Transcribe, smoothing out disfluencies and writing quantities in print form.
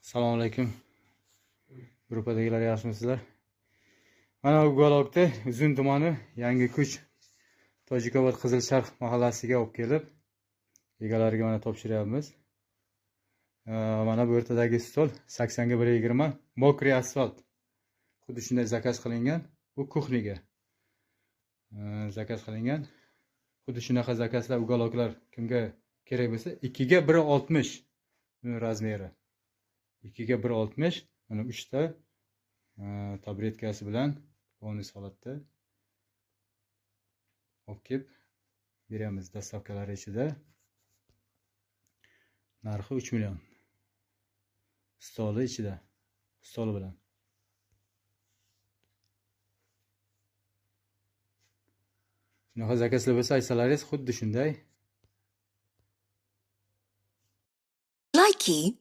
Assalomu alaykum. Gruppadagilar yaxshimisizlar? Mana bu Ugalokda Uzun tumani Yangi Kuch Tojikobod Qizilsharq mahallasiga olib kelib, egalariga mana topshiryapmiz. Mana bu o'rtadagi stol 80 ga 120 mokriy asfalt. Xuddi shunday zakaz qilingan. Bu kuxniga zakaz qilingan. Xuddi shunaqa zakazlar Ugaloklar kimga kerak bo'lsa 2 ga 160 razmeri. 2 ga 160 mana 3 ta tabletkasi bilan bonus holatda olib kelib beramiz dastavkalari ichida. Narxi 3 million. Stoli ichida, stoli bilan. Shunaqa zakazlar bo'lsa aytsalaringiz, xuddi shunday. Likey